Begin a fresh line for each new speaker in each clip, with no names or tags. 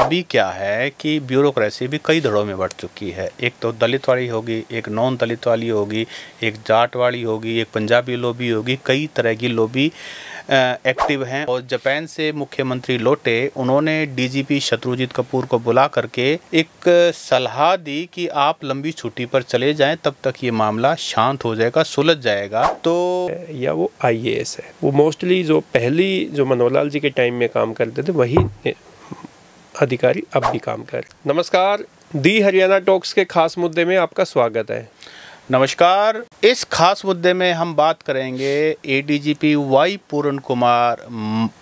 अभी क्या है कि ब्यूरोक्रेसी भी कई धड़ों में बढ़ चुकी है। एक तो दलित वाली होगी, एक नॉन दलित वाली होगी, एक जाट वाली होगी, एक पंजाबी लॉबी होगी, कई तरह की लॉबी एक्टिव हैं। और जापान से मुख्यमंत्री लौटे, उन्होंने डीजीपी शत्रुजीत कपूर को बुला करके एक सलाह दी कि आप लंबी छुट्टी पर चले जाएं, तब तक ये मामला शांत हो जाएगा, सुलझ जाएगा। तो
या वो आईएएस है, वो मोस्टली जो पहली जो मनोहर लाल जी के टाइम में काम करते थे वही अधिकारी अब भी काम कर। नमस्कार, दी हरियाणा टॉक्स के खास मुद्दे में आपका स्वागत है।
नमस्कार। इस खास मुद्दे में हम बात करेंगे एडीजीपी वाई पूर्ण कुमार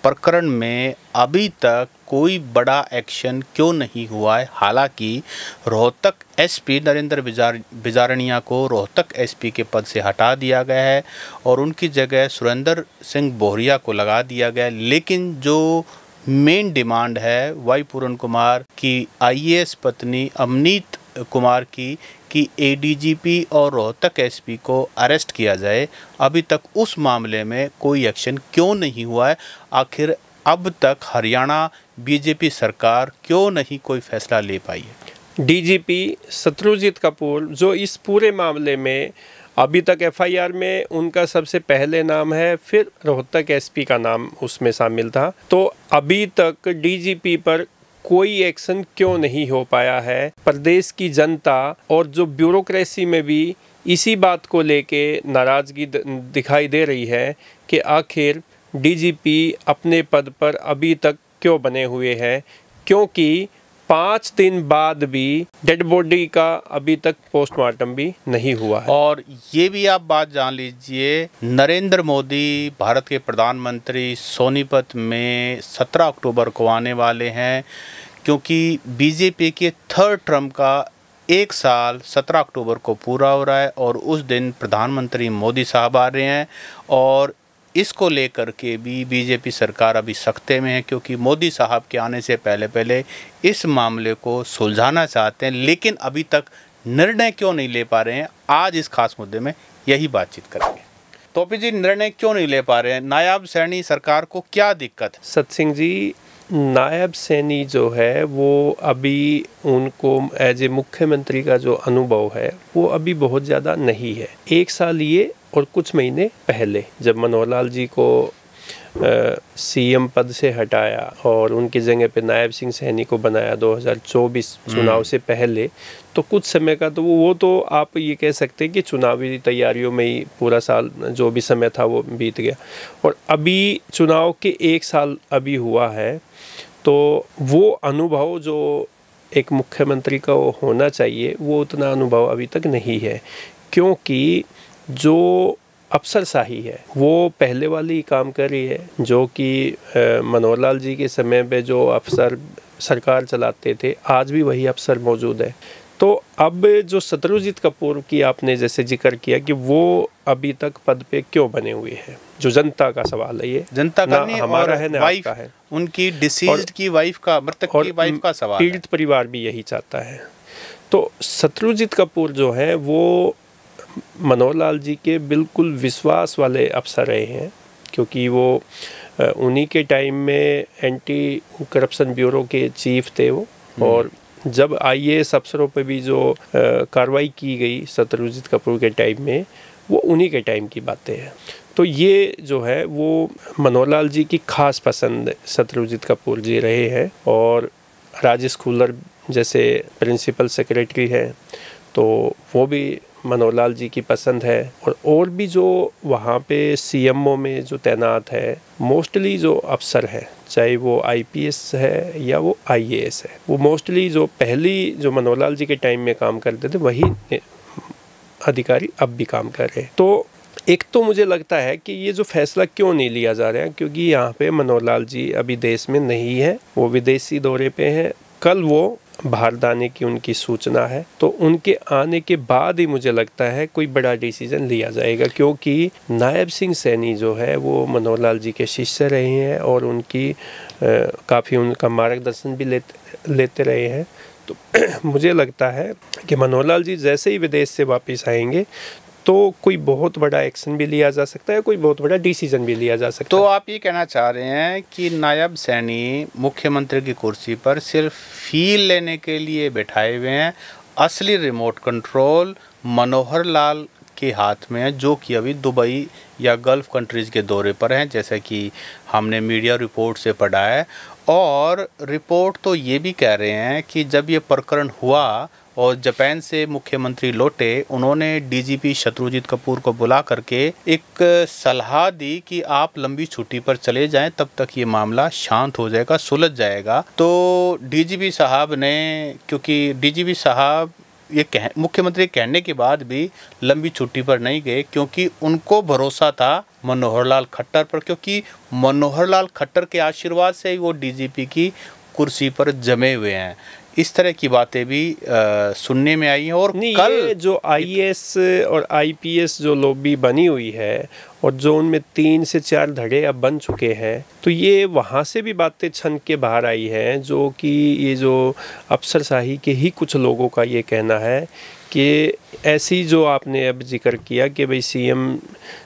प्रकरण में अभी तक कोई बड़ा एक्शन क्यों नहीं हुआ है। हालांकि रोहतक एसपी नरेंद्र बिजारनिया को रोहतक एसपी के पद से हटा दिया गया है और उनकी जगह सुरेंद्र सिंह बोहरिया को लगा दिया गया है। लेकिन जो मेन डिमांड है वाई पूर्ण कुमार की आईएएस पत्नी अमनीत कुमार की कि एडीजीपी और रोहतक एसपी को अरेस्ट किया जाए, अभी तक उस मामले में कोई एक्शन क्यों नहीं हुआ है। आखिर अब तक हरियाणा बीजेपी सरकार क्यों नहीं कोई फैसला ले पाई है।
डीजीपी शत्रुजीत कपूर जो इस पूरे मामले में अभी तक एफआईआर में उनका सबसे पहले नाम है, फिर रोहतक एसपी का नाम उसमें शामिल था, तो अभी तक डीजीपी पर कोई एक्शन क्यों नहीं हो पाया है। प्रदेश की जनता और जो ब्यूरोक्रेसी में भी इसी बात को लेके नाराज़गी दिखाई दे रही है कि आखिर डीजीपी अपने पद पर अभी तक क्यों बने हुए हैं, क्योंकि 5 दिन बाद भी डेड बॉडी का अभी तक पोस्टमार्टम भी नहीं हुआ है।
और ये भी आप बात जान लीजिए, नरेंद्र मोदी भारत के प्रधानमंत्री सोनीपत में 17 अक्टूबर को आने वाले हैं, क्योंकि बीजेपी के थर्ड टर्म का 1 साल 17 अक्टूबर को पूरा हो रहा है और उस दिन प्रधानमंत्री मोदी साहब आ रहे हैं। और इसको लेकर के भी बीजेपी सरकार अभी सख्ते में है, क्योंकि मोदी साहब के आने से पहले इस मामले को सुलझाना चाहते हैं, लेकिन अभी तक निर्णय क्यों नहीं ले पा रहे हैं। आज इस खास मुद्दे में यही बातचीत करेंगे। टोपी जी, निर्णय क्यों नहीं ले पा रहे हैं? नायब सैनी सरकार को क्या दिक्कत है?
सत सिंह जी, नायब सैनी जो है वो अभी उनको एज ए मुख्यमंत्री का जो अनुभव है वो अभी बहुत ज़्यादा नहीं है। 1 साल ये और कुछ महीने पहले जब मनोहर लाल जी को सीएम पद से हटाया और उनकी जगह पे नायब सिंह सैनी को बनाया 2024 चुनाव से पहले, तो कुछ समय का तो वो तो आप ये कह सकते हैं कि चुनावी तैयारियों में ही पूरा साल जो भी समय था वो बीत गया। और अभी चुनाव के 1 साल अभी हुआ है, तो वो अनुभव जो एक मुख्यमंत्री का होना चाहिए वो उतना अनुभव अभी तक नहीं है, क्योंकि जो अफसरशाही है वो पहले वाली ही काम कर रही है। जो कि मनोहर लाल जी के समय पे जो अफसर सरकार चलाते थे, आज भी वही अफसर मौजूद है। तो अब जो शत्रुजीत कपूर की आपने जैसे जिक्र किया कि वो अभी तक पद पे क्यों बने हुए हैं, जो जनता का सवाल है, ये
जनता का नहीं,
हमारा है ना
वाइफ
आपका है,
उनकी डिसीज्ड की वाइफ का, मृतक की वाइफ का सवाल है।
पीड़ित परिवार भी यही चाहता है। तो शत्रुजीत कपूर जो है वो मनोहर लाल जी के बिल्कुल विश्वास वाले अफसर रहे हैं, क्योंकि वो उन्हीं के टाइम में एंटी करप्शन ब्यूरो के चीफ थे वो। और जब आईएएस अफसरों पे भी जो कार्रवाई की गई शत्रुजीत कपूर के टाइम में, वो उन्हीं के टाइम की बातें हैं। तो ये जो है वो मनोहर लाल जी की खास पसंद शत्रुजीत कपूर जी रहे हैं। और राजेश खुल्लर जैसे प्रिंसिपल सेक्रेटरी हैं, तो वो भी मनोहर लाल जी की पसंद है। और भी जो वहाँ पे सीएमओ में जो तैनात है, मोस्टली जो अफसर हैं, चाहे वो आईपीएस है या वो आईएएस है, वो मोस्टली जो पहली जो मनोहर लाल जी के टाइम में काम करते थे वही अधिकारी अब भी काम कर रहे हैं। तो एक तो मुझे लगता है कि ये जो फैसला क्यों नहीं लिया जा रहा है, क्योंकि यहाँ पे मनोहर लाल जी अभी देश में नहीं है, वो विदेशी दौरे पे हैं। कल वो भारत आने की उनकी सूचना है, तो उनके आने के बाद ही मुझे लगता है कोई बड़ा डिसीजन लिया जाएगा, क्योंकि नायब सिंह सैनी जो है वो मनोहर लाल जी के शिष्य रहे हैं और उनकी काफ़ी उनका मार्गदर्शन भी लेते रहे हैं। तो मुझे लगता है कि मनोहर लाल जी जैसे ही विदेश से वापस आएंगे तो कोई बहुत बड़ा एक्शन भी लिया जा सकता है, कोई बहुत बड़ा डिसीजन भी लिया जा सकता है।
तो आप ये कहना चाह रहे हैं कि नायब सैनी मुख्यमंत्री की कुर्सी पर सिर्फ फील लेने के लिए बैठाए हुए हैं, असली रिमोट कंट्रोल मनोहर लाल के हाथ में है, जो कि अभी दुबई या गल्फ़ कंट्रीज़ के दौरे पर हैं, जैसे कि हमने मीडिया रिपोर्ट से पढ़ा है। और रिपोर्ट तो ये भी कह रहे हैं कि जब ये प्रकरण हुआ और जापान से मुख्यमंत्री लौटे, उन्होंने डीजीपी शत्रुजीत कपूर को बुला करके एक सलाह दी कि आप लंबी छुट्टी पर चले जाएं, तब तक ये मामला शांत हो जाएगा, सुलझ जाएगा। तो डीजीपी साहब ने, क्योंकि डीजीपी साहब ये मुख्यमंत्री कहने के बाद भी लंबी छुट्टी पर नहीं गए, क्योंकि उनको भरोसा था मनोहर लाल खट्टर पर, क्योंकि मनोहर लाल खट्टर के आशीर्वाद से ही वो डीजीपी की कुर्सी पर जमे हुए हैं। इस तरह की बातें भी सुनने में आई हैं। और कल
ये जो आईएएस और आईपीएस जो लॉबी बनी हुई है और जो उनमें 3 से 4 धड़े अब बन चुके हैं, तो ये वहाँ से भी बातें छन के बाहर आई हैं, जो कि ये जो अफसरशाही के ही कुछ लोगों का ये कहना है कि ऐसी जो आपने अब जिक्र किया कि भाई सीएम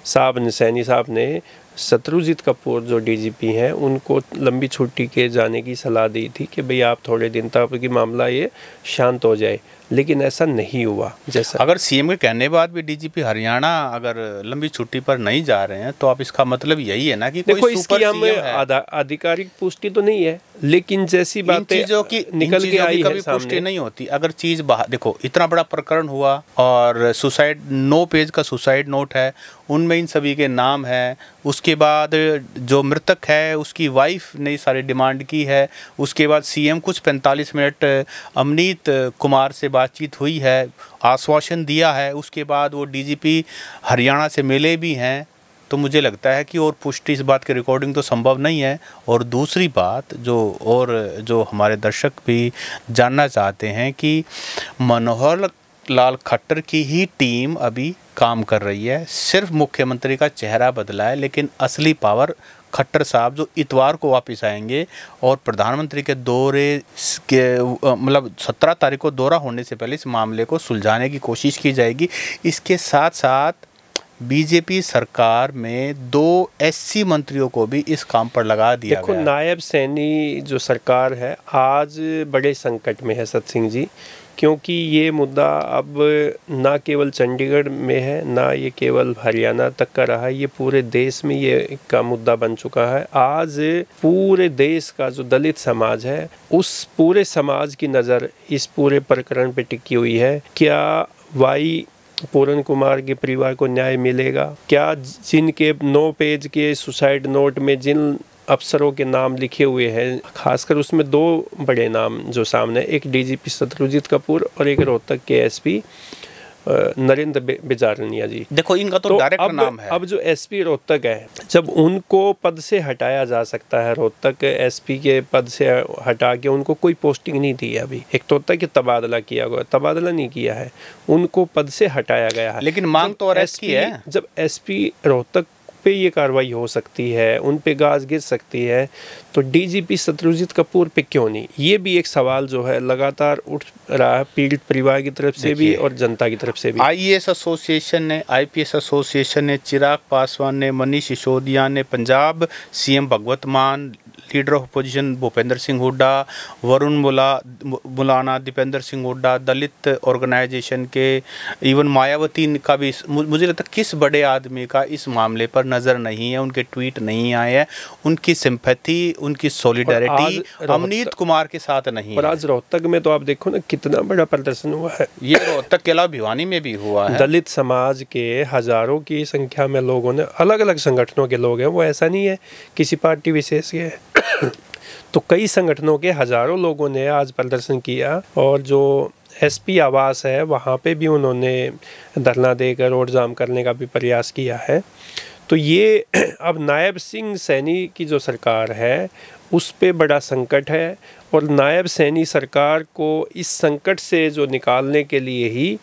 साहब ने, सैनी साहब ने शत्रुजीत कपूर जो डीजीपी हैं उनको लंबी छुट्टी के जाने की सलाह दी थी कि भाई आप थोड़े दिन तक कि मामला ये शांत हो जाए, लेकिन ऐसा नहीं हुआ। जैसा
अगर सीएम के कहने बाद भी डीजीपी हरियाणा अगर लंबी छुट्टी पर नहीं जा रहे हैं, तो आप इसका मतलब यही है ना कि
देखो,
कोई
इसकी हम आधिकारिक पुष्टि तो नहीं है, लेकिन जैसी बातें निकल के आई है सामने,
पुष्टि नहीं होती। अगर चीज बाहर देखो, इतना बड़ा प्रकरण हुआ और सुसाइड 9 पेज का सुसाइड नोट है, उनमें इन सभी के नाम है। उसके बाद जो मृतक है उसकी वाइफ ने सारी डिमांड की है। उसके बाद सीएम कुछ 45 मिनट अमनीत कुमार से बातचीत हुई है, आश्वासन दिया है। उसके बाद वो डीजीपी हरियाणा से मिले भी हैं। तो मुझे लगता है कि और पुष्टि इस बात की रिकॉर्डिंग तो संभव नहीं है। और दूसरी बात जो हमारे दर्शक भी जानना चाहते हैं कि मनोहर लाल खट्टर की ही टीम अभी काम कर रही है, सिर्फ मुख्यमंत्री का चेहरा बदला है, लेकिन असली पावर खट्टर साहब जो इतवार को वापस आएंगे और प्रधानमंत्री के दौरे के मतलब 17 तारीख को दौरा होने से पहले इस मामले को सुलझाने की कोशिश की जाएगी। इसके साथ साथ बीजेपी सरकार में 2 एससी मंत्रियों को भी इस काम पर लगा दिया गया।
देखो, नायब सैनी जो सरकार है आज बड़े संकट में है सत सिंह जी, क्योंकि ये मुद्दा अब ना केवल चंडीगढ़ में है, ना ये केवल हरियाणा तक का रहा है, ये पूरे देश में ये का मुद्दा बन चुका है। आज पूरे देश का जो दलित समाज है, उस पूरे समाज की नज़र इस पूरे प्रकरण पे टिकी हुई है। क्या वाई पूरन कुमार के परिवार को न्याय मिलेगा? क्या जिनके 9 पेज के सुसाइड नोट में जिन अफसरों के नाम लिखे हुए हैं, खासकर उसमें 2 बड़े नाम जो सामने, एक डीजीपी शत्रुजीत कपूर और एक रोहतक के एसपी नरेंद्र बिजारनिया जी।
देखो, इनका तो डायरेक्ट नाम है।
अब जो एसपी रोहतक है, जब उनको पद से हटाया जा सकता है, रोहतक एसपी के पद से हटा के उनको कोई पोस्टिंग नहीं दी है अभी, एक तो तक तबादला किया गया, तबादला नहीं किया है, उनको पद से हटाया गया है,
लेकिन मांग तो अरेस्ट की है।
जब एसपी रोहतक पे ये कार्रवाई हो सकती है, उन पे गाज गिर सकती है, तो डीजीपी शत्रुजीत कपूर पे क्यों नहीं? ये भी एक सवाल जो है लगातार उठ रहा है पीड़ित परिवार की तरफ से भी और जनता की तरफ से भी।
आईएएस एसोसिएशन ने, आईपीएस एसोसिएशन ने, चिराग पासवान ने, मनीष सिसोदिया ने, Punjab CM Bhagwant Mann, leader of opposition Bhupendra Singh Hooda, Varun Mullana, Deepender Singh Hooda, Dalit organization के, इवन मायावती का भी, मुझे लगता है किस बड़े आदमी का इस मामले पर नज़र नहीं है, उनके ट्वीट नहीं आए हैं, उनकी सिंपैथी, उनकी सॉलिडारिटी अमनीत कुमार के साथ नहीं
और
है।
आज रोहतक में तो आप देखो ना कितना बड़ा प्रदर्शन हुआ है।
ये रोहतक के अलावा भिवानी में भी हुआ है।
दलित समाज के हजारों की संख्या में लोगों ने, अलग अलग संगठनों के लोग हैं, वो ऐसा नहीं है किसी पार्टी विशेष के तो कई संगठनों के हजारों लोगों ने आज प्रदर्शन किया और जो एसपी आवास है वहाँ पे भी उन्होंने धरना देकर रोड जाम करने का भी प्रयास किया है। तो ये अब नायब सिंह सैनी की जो सरकार है उस पे बड़ा संकट है और नायब सैनी सरकार को इस संकट से जो निकालने के लिए ही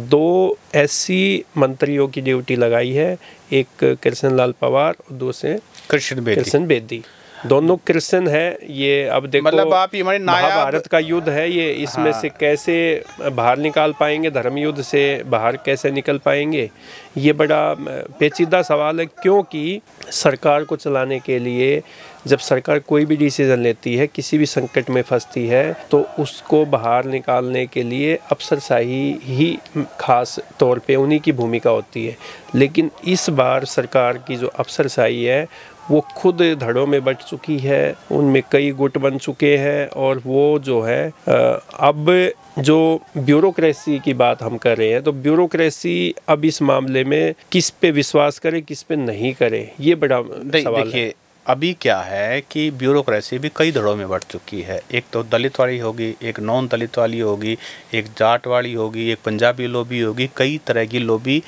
2 एससी मंत्रियों की ड्यूटी लगाई है, एक कृष्ण लाल पवार और दूसरे कृष्ण बेदी। दोनों क्रिश्चियन है। ये अब देखो,
मतलब आप ये हमारे
महाभारत का युद्ध है ये, इसमें से कैसे बाहर निकाल पाएंगे, धर्म युद्ध से बाहर कैसे निकल पाएंगे, ये बड़ा पेचीदा सवाल है। क्योंकि सरकार को चलाने के लिए जब सरकार कोई भी डिसीजन लेती है, किसी भी संकट में फंसती है, तो उसको बाहर निकालने के लिए अफसरशाही ही खास तौर पे उन्हीं की भूमिका होती है। लेकिन इस बार सरकार की जो अफसरशाही है वो खुद धड़ों में बट चुकी है, उनमें कई गुट बन चुके हैं, और वो जो है अब जो ब्यूरोक्रेसी की बात हम कर रहे हैं, तो ब्यूरोक्रेसी अब इस मामले में किस पे विश्वास करे, किस पे नहीं करे, ये बड़ा सवाल है।
अभी क्या है कि ब्यूरोक्रेसी भी कई धड़ों में बढ़ चुकी है। एक तो दलित वाली होगी, एक नॉन दलित वाली होगी, एक जाट वाली होगी, एक पंजाबी लॉबी होगी, कई तरह की लॉबी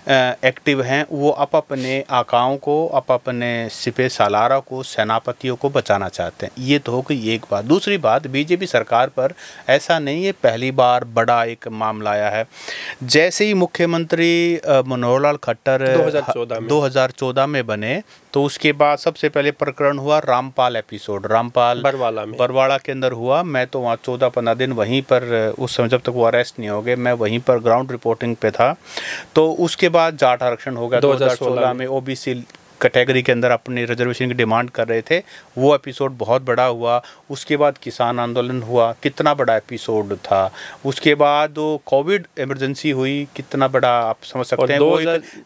एक्टिव हैं। वो अपने आकाओं को, अपने सिपह सालारा को, सेनापतियों को बचाना चाहते हैं। ये तो हो गई एक बात। दूसरी बात, बीजेपी सरकार पर ऐसा नहीं है पहली बार बड़ा एक मामला आया है। जैसे ही मुख्यमंत्री मनोहर लाल खट्टर 2014 में बने, तो उसके बाद सबसे पहले प्रकरण हुआ रामपाल एपिसोड, रामपाल बरवाड़ा के अंदर हुआ। मैं तो वहाँ 14-15 दिन वहीं पर, उस समय जब तक वो अरेस्ट नहीं हो गए, मैं वहीं पर ग्राउंड रिपोर्टिंग पे था। तो उसके बाद जाट आरक्षण हो गया 2016 में, ओबीसी कैटेगरी के अंदर अपनी रिजर्वेशन की डिमांड कर रहे थे, वो एपिसोड बहुत बड़ा हुआ। उसके बाद किसान आंदोलन हुआ, कितना बड़ा एपिसोड था। उसके बाद वो कोविड इमरजेंसी हुई, कितना बड़ा आप समझ सकते हैं। वो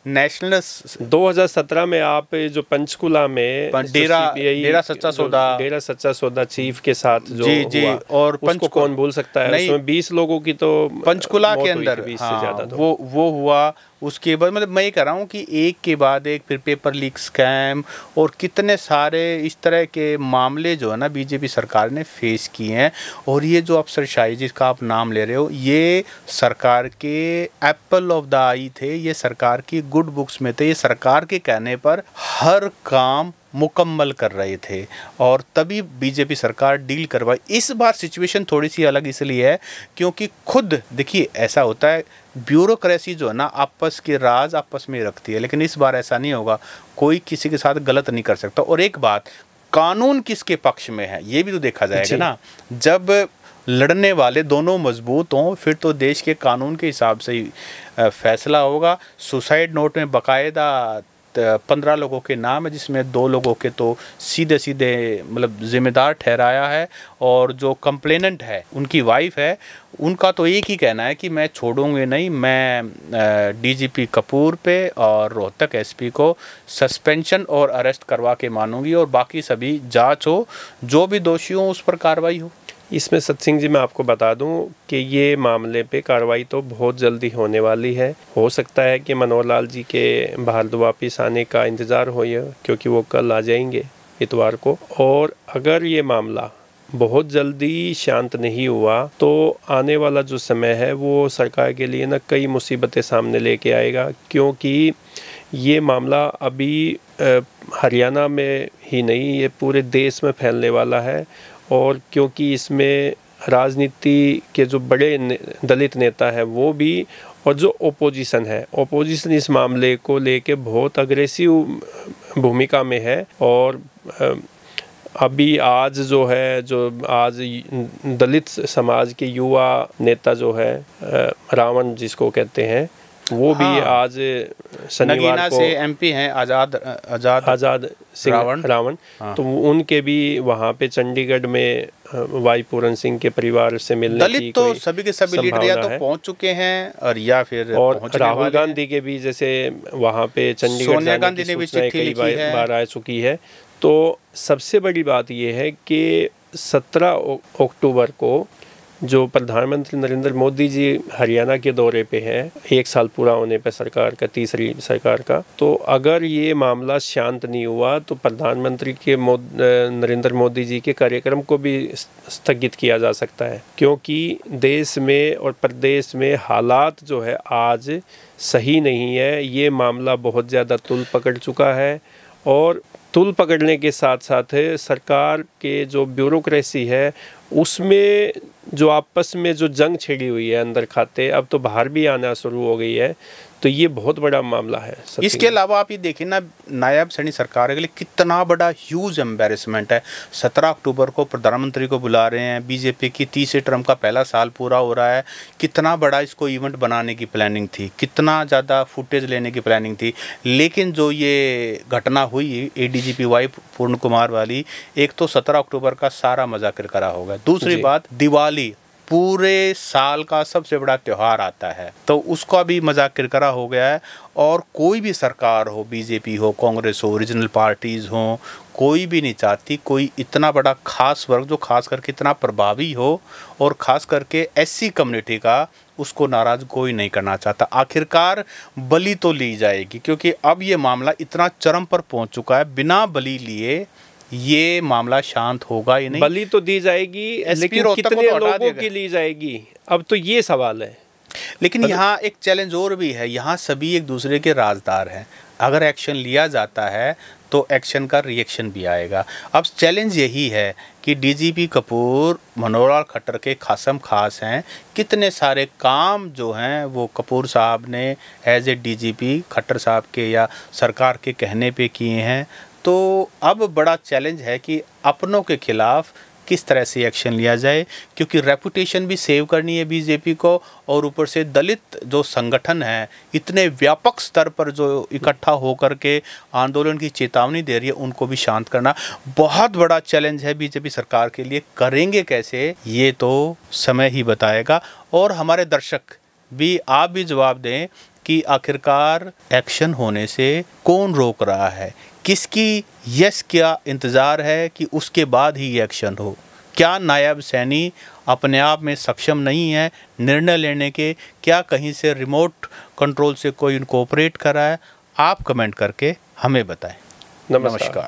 नेशनल
2017 में आप जो पंचकुला में
डेरा सच्चा सौदा
चीफ के साथ जो
हुआ, और
उसको कौन भूल सकता है। उसमें 20 लोगों की तो
पंचकुला के अंदर
20 से ज्यादा तो
वो हुआ। उसके बाद मतलब मैं ये कह रहा हूँ कि एक के बाद एक, फिर पेपर लीक स्कैम और कितने सारे इस तरह के मामले जो है ना बीजेपी सरकार ने फेस किए हैं। और ये जो अफसरशाही जिसका आप नाम ले रहे हो, ये सरकार के एप्पल ऑफ द आई थे, ये सरकार की गुड बुक्स में थे, ये सरकार के कहने पर हर काम मुकम्मल कर रहे थे, और तभी बीजेपी सरकार डील करवाई। इस बार सिचुएशन थोड़ी सी अलग इसलिए है क्योंकि खुद देखिए ऐसा होता है, ब्यूरोक्रेसी जो है ना आपस के राज आपस में रखती है, लेकिन इस बार ऐसा नहीं होगा, कोई किसी के साथ गलत नहीं कर सकता। और एक बात, कानून किसके पक्ष में है ये भी तो देखा जाएगा ना। जब लड़ने वाले दोनों मजबूत हों, फिर तो देश के कानून के हिसाब से ही फैसला होगा। सुसाइड नोट में बाकायदा 15 लोगों के नाम है, जिसमें 2 लोगों के तो सीधे मतलब जिम्मेदार ठहराया है, और जो कंप्लेनेंट है उनकी वाइफ है, उनका तो एक ही कहना है कि मैं छोड़ूंगी नहीं, मैं डीजीपी कपूर पे और रोहतक एसपी को सस्पेंशन और अरेस्ट करवा के मानूंगी, और बाकी सभी जांच हो, जो भी दोषी हो उस पर कार्रवाई हो।
इसमें सत्सिंह जी मैं आपको बता दूं कि ये मामले पे कार्रवाई तो बहुत जल्दी होने वाली है। हो सकता है कि मनोहर लाल जी के भारत वापिस आने का इंतज़ार हो, क्योंकि वो कल आ जाएंगे इतवार को। और अगर ये मामला बहुत जल्दी शांत नहीं हुआ तो आने वाला जो समय है वो सरकार के लिए ना कई मुसीबतें सामने लेके आएगा, क्योंकि ये मामला अभी हरियाणा में ही नहीं, ये पूरे देश में फैलने वाला है। और क्योंकि इसमें राजनीति के जो बड़े दलित नेता है वो भी, और जो ओपोजिशन है, ओपोजिशन इस मामले को लेके बहुत अग्रेसिव भूमिका में है। और अभी आज जो है, जो आज दलित समाज के युवा नेता जो है रावण जिसको कहते हैं, वो भी आज शनिवार को
से एमपी हैं आज़ाद
सिंह रावण, तो उनके भी वहाँ पे चंडीगढ़ में वाई पूरन सिंह के परिवार से मिलने
दलित की तो सभी के सभी लीडर या तो पहुँच चुके हैं, और या फिर
और राहुल गांधी के भी जैसे वहाँ पे चंडीगढ़
सोनिया गांधी ने भी चिट्ठी लिखी है,
बार आ चुकी है। तो सबसे बड़ी बात ये है कि 17 अक्टूबर को जो प्रधानमंत्री नरेंद्र मोदी जी हरियाणा के दौरे पे हैं, 1 साल पूरा होने पे सरकार का, तीसरी सरकार का, तो अगर ये मामला शांत नहीं हुआ तो प्रधानमंत्री के नरेंद्र मोदी जी के कार्यक्रम को भी स्थगित किया जा सकता है, क्योंकि देश में और प्रदेश में हालात जो है आज सही नहीं है। ये मामला बहुत ज़्यादा तूल पकड़ चुका है, और तूल पकड़ने के साथ साथ सरकार के जो ब्यूरोक्रेसी है उसमें जो आपस में जो जंग छिड़ी हुई है अंदर खाते, अब तो बाहर भी आना शुरू हो गई है। तो ये बहुत बड़ा मामला है।
इसके अलावा आप ये देखिए ना, नायब सैनी सरकार के लिए कितना बड़ा ह्यूज एम्बेरसमेंट है। 17 अक्टूबर को प्रधानमंत्री को बुला रहे हैं, बीजेपी की तीसरे टर्म का पहला साल पूरा हो रहा है। कितना बड़ा इसको इवेंट बनाने की प्लानिंग थी, कितना ज़्यादा फुटेज लेने की प्लानिंग थी, लेकिन जो ये घटना हुई एडीजीपी वाई पूर्ण कुमार वाली, एक तो 17 अक्टूबर का सारा मजा किरकिरा हो गया। दूसरी बात, दिवाली पूरे साल का सबसे बड़ा त्यौहार आता है, तो उसका भी मजाक किरकिरा हो गया है। और कोई भी सरकार हो, बीजेपी हो, कांग्रेस हो, रीजनल पार्टीज़ हो, कोई भी नहीं चाहती कोई इतना बड़ा खास वर्ग जो खास करके इतना प्रभावी हो और ख़ास करके एससी कम्युनिटी का, उसको नाराज़ कोई नहीं करना चाहता। आखिरकार बलि तो ली जाएगी, क्योंकि अब ये मामला इतना चरम पर पहुंच चुका है, बिना बलि लिए ये मामला शांत होगा ही नहीं।
बलि तो दी जाएगी, लेकिन कितने लोगों की ली जाएगी, अब तो ये सवाल है।
लेकिन यहाँ एक चैलेंज और भी है, यहाँ सभी एक दूसरे के राजदार हैं। अगर एक्शन लिया जाता है तो एक्शन का रिएक्शन भी आएगा। अब चैलेंज यही है कि डीजीपी कपूर मनोहर लाल खट्टर के खासम खास हैं। कितने सारे काम जो हैं वो कपूर साहब ने एज ए डीजीपी खट्टर साहब के या सरकार के कहने पे किए हैं। तो अब बड़ा चैलेंज है कि अपनों के खिलाफ किस तरह से एक्शन लिया जाए, क्योंकि रेपुटेशन भी सेव करनी है बीजेपी को, और ऊपर से दलित जो संगठन है इतने व्यापक स्तर पर जो इकट्ठा होकर के आंदोलन की चेतावनी दे रही है, उनको भी शांत करना बहुत बड़ा चैलेंज है बीजेपी सरकार के लिए। करेंगे कैसे, ये तो समय ही बताएगा। और हमारे दर्शक भी, आप भी जवाब दें कि आखिरकार एक्शन होने से कौन रोक रहा है, किसकी यस क्या इंतज़ार है कि उसके बाद ही एक्शन हो। क्या नायब सैनी अपने आप में सक्षम नहीं है निर्णय लेने के, क्या कहीं से रिमोट कंट्रोल से कोई इनको ऑपरेट कर रहा है? आप कमेंट करके हमें बताएं। नमस्कार।